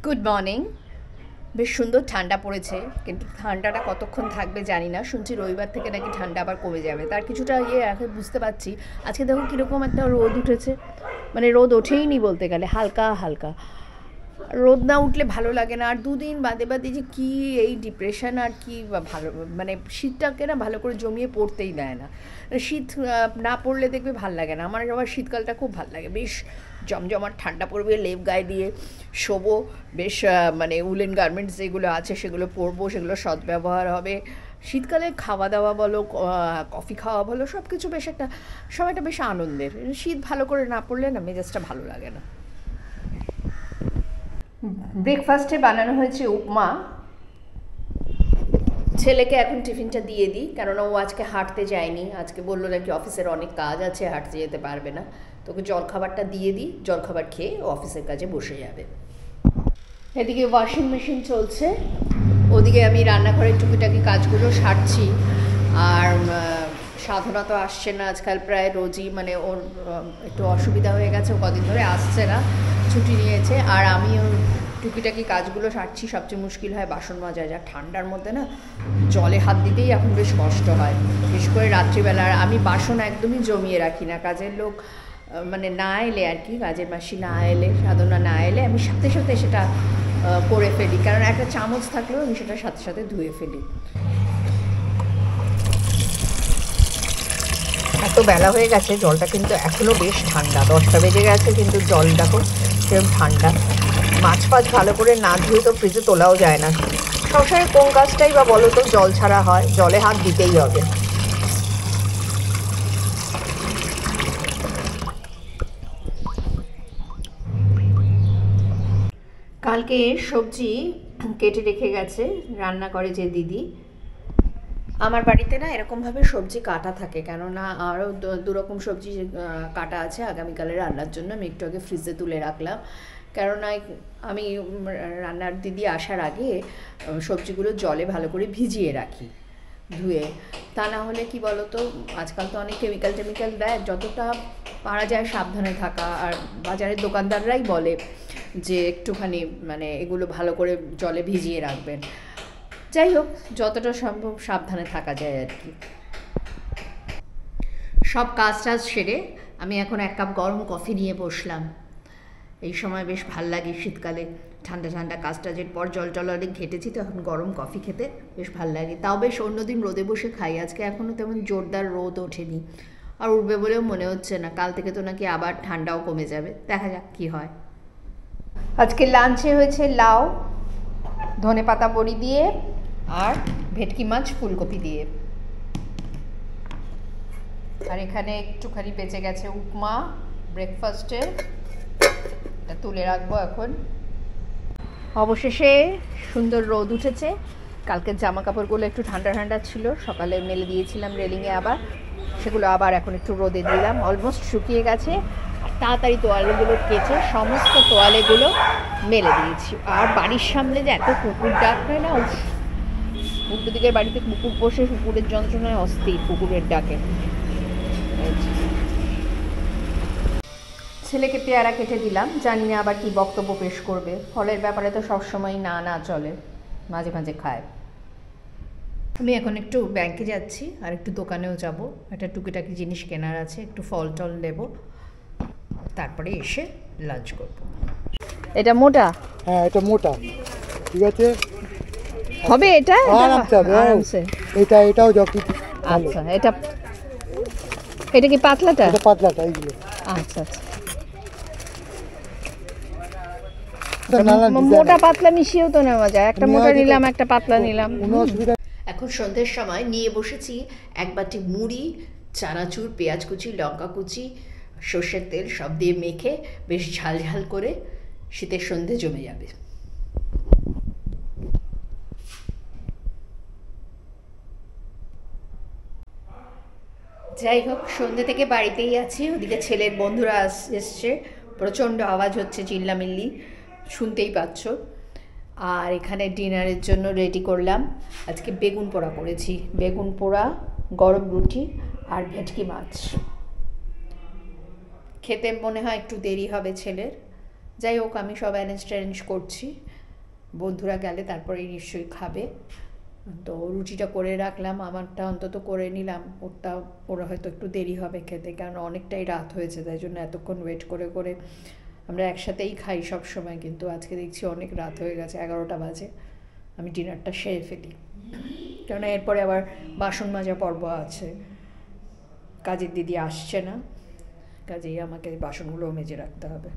Good morning. বেশ সুন্দর ঠান্ডা পড়েছে, কিন্তু ঠান্ডাটা কতক্ষণ থাকবে জানি না। শুনছি রবিবার থেকে নাকি ঠান্ডা আবার কমে যাবে, তার কিছুটা এখন বুঝতে পারছি। আজকে দেখো কীরকম একটা রোদ উঠেছে, মানে রোদ ওঠেই নি বলতে গেলে, হালকা হালকা। রোদ না উঠলে ভালো লাগে না। আর দুদিন বাদে বাদে যে কী এই ডিপ্রেশন, আর কি ভালো, মানে শীতটাকে না ভালো করে জমিয়ে পড়তেই দেয় না। শীত না পড়লে দেখবে ভাল লাগে না। আমার আবার শীতকালটা খুব ভাল লাগে, বেশ জমজমাট ঠান্ডা পড়বে, লেপ গায়ে দিয়ে শোবো, বেশ মানে উলেন গার্মেন্টস যেগুলো আছে সেগুলো পরবো, সেগুলো সদ্ব্যবহার হবে। শীতকালে খাওয়া দাওয়া বলো, কফি খাওয়া বলো, সব কিছু বেশ একটা সময়টা বেশ আনন্দের। শীত ভালো করে না পড়লে না মেজাজটা ভালো লাগে না। ব্রেকফাস্টে বানানো হয়েছে উপমা। ছেলেকে এখন টিফিনটা দিয়ে দিই, কেননা ও আজকে হাঁটতে যায়নি। আজকে বললো নাকি অফিসের অনেক কাজ আছে, হাঁটতে যেতে পারবে না। তোকে জলখাবারটা দিয়ে দিই, জলখাবার খেয়ে ও অফিসের কাজে বসে যাবে। এদিকে ওয়াশিং মেশিন চলছে, ওদিকে আমি রান্নাঘরের টুকিটাকি কাজগুলো সারছি। আর সাধনা তো আসছে না আজকাল, প্রায় রোজই, মানে ওর একটু অসুবিধা হয়ে গেছে, ও কদিন ধরে আসছে না, ছুটি নিয়েছে। আর আমি ওর টুকিটাকি কাজগুলো সারছি। সবচেয়ে মুশকিল হয় বাসন মাজা, যা ঠান্ডার মধ্যে না জলে হাত দিতেই এখন বেশ কষ্ট হয়, বিশেষ করে রাত্রিবেলা। আর আমি বাসন একদমই জমিয়ে রাখি না, কাজের লোক মানে না এলে আর কি, কাজের মাসি না এলে, সাধনা না এলে আমি সাথে সাথে সেটা করে ফেলি, কারণ একটা চামচ থাকলেও আমি সেটা সাথে সাথে ধুয়ে ফেলি। এত বেলা হয়ে গেছে, জলটা কিন্তু এখনও বেশ ঠান্ডা। 10টা বেজে গেছে, কিন্তু জল দেখো সেরকম ঠান্ডা। মাছ ফাছ ভালো করে না ধুয়ে তো ফ্রিজে তোলাও যায় না। সংসারে কোন কাজটাই বা বলো তো জল ছাড়া হয়? জলে হাত দিতেই হবে। কালকে সবজি কেটে রেখে গেছে, রান্না করে যে দিদি। আমার বাড়িতে না এরকমভাবে সবজি কাটা থাকে, কেননা আরও দুরকম সবজি কাটা আছে আগামীকালে রান্নার জন্য। আমি একটু আগে ফ্রিজে তুলে রাখলাম, কেননা আমি রান্নার দিদি আসার আগে সবজিগুলো জলে ভালো করে ভিজিয়ে রাখি ধুয়ে। তা না হলে কি বলো তো, আজকাল তো অনেক কেমিক্যাল টেমিক্যাল দেয়, যতটা পারা যায় সাবধানে থাকা। আর বাজারের দোকানদাররাই বলে যে একটুখানি মানে এগুলো ভালো করে জলে ভিজিয়ে রাখবেন। যাই হোক, যতটা সম্ভব সাবধানে থাকা যায় আর কি। সব কাজ টাজ সেরে আমি এখন 1 কাপ গরম কফি নিয়ে বসলাম। এই সময় বেশ ভাল লাগে শীতকালে, ঠান্ডা ঠান্ডা কাজ টাজের পর জল টল অনেক ঘেটেছি, তো এখন গরম কফি খেতে বেশ ভাল লাগে। তাও বেশ অন্যদিন রোদে বসে খাই, আজকে এখনও তেমন জোরদার রোদ ওঠেনি, আর উঠবে বলেও মনে হচ্ছে না। কাল থেকে তো নাকি আবার ঠান্ডাও কমে যাবে, দেখা যাক কী হয়। আজকে লাঞ্চে হয়েছে লাউ, ধনেপাতা বড়ি দিয়ে, আর ভেটকি মাছ ফুলকপি দিয়ে। আর এখানে একটুখানি বেঁচে গেছে উপমা ব্রেকফাস্টে, এটা তুলে রাখবো এখন। অবশেষে সুন্দর রোদ উঠেছে। কালকের জামা কাপড়গুলো একটু ঠান্ডা ঠান্ডা ছিল, সকালে মেলে দিয়েছিলাম রেলিংয়ে, আবার সেগুলো আবার এখন একটু রোদে দিলাম, অলমোস্ট শুকিয়ে গেছে। আর তাড়াতাড়ি তোয়ালেগুলো কেচে সমস্ত তোয়ালেগুলো মেলে দিয়েছি। আর বাড়ির সামনে যে এত কুকুর ডাক হয় না, উল্টো দিকের বাড়িতে কুকুর বসে, কুকুরের যন্ত্রণায় অস্থির, কুকুরের ডাকে। ছেলেকে পেয়ারা কেটে দিলাম, জানি না আবার কি বক্তব্য পেশ করবে। ফলের ব্যাপারে তো সবসময় না না চলে, মাঝে মাঝে খায়। আমি এখন একটু ব্যাংকে যাচ্ছি, আর একটু দোকানেও যাব, একটা টুকিটাকি জিনিস কেনার আছে, একটু ফল টল নেব, তারপরে এসে লাঞ্চ করব। এটা মোটা? হ্যাঁ, এটা মোটা, ঠিক আছে, হবে এটা আরামসে। এটাও যত। আচ্ছা, এটা কি পাতলাটা? এটা পাতলাটা, এইগুলো। আচ্ছা আচ্ছা, মোটা পাতলা মিশিয়েও তো নেওয়া যায়, একটা মোটা নিলাম একটা পাতলা নিলাম। এখন সন্ধ্যের সময় নিয়ে বসেছি এক বাটি মুড়ি, চানাচুর, পেঁয়াজ কুচি, লঙ্কা কুচি, সর্ষের তেল সব দিয়ে মেখে বেশ ঝাল ঝাল করে শীতের সন্ধে জমে যাবে। যাই হোক, সন্ধ্যে থেকে বাড়িতেই আছি। ওদিকে ছেলের বন্ধুরা এসছে, প্রচণ্ড আওয়াজ হচ্ছে, চিল্লামিল্লি শুনতেই পাচ্ছ। আর এখানে ডিনারের জন্য রেডি করলাম। আজকে বেগুন পোড়া করেছি, বেগুন পোড়া, গরম রুটি আর ভেটকি মাছ। খেতে মনে হয় একটু দেরি হবে ছেলের, যাই হোক আমি সব অ্যারেঞ্জ করছি। বন্ধুরা গেলে তারপরেই নিশ্চয়ই খাবে। তো রুটিটা করে রাখলাম, আমারটা অন্তত করে নিলাম, ওরা হয়তো একটু দেরি হবে খেতে, কারণ অনেকটাই রাত হয়েছে, তাই জন্য এতক্ষণ ওয়েট করে করে আমরা একসাথেই খাই সব সময়, কিন্তু আজকে দেখছি অনেক রাত হয়ে গেছে, 11টা বাজে। আমি ডিনারটা সেরে ফেলি, কেননা এরপরে আবার বাসন মাজা পর্ব আছে, কাজের দিদি আসছে না, কাজেই আমাকে বাসনগুলোও মেজে রাখতে হবে।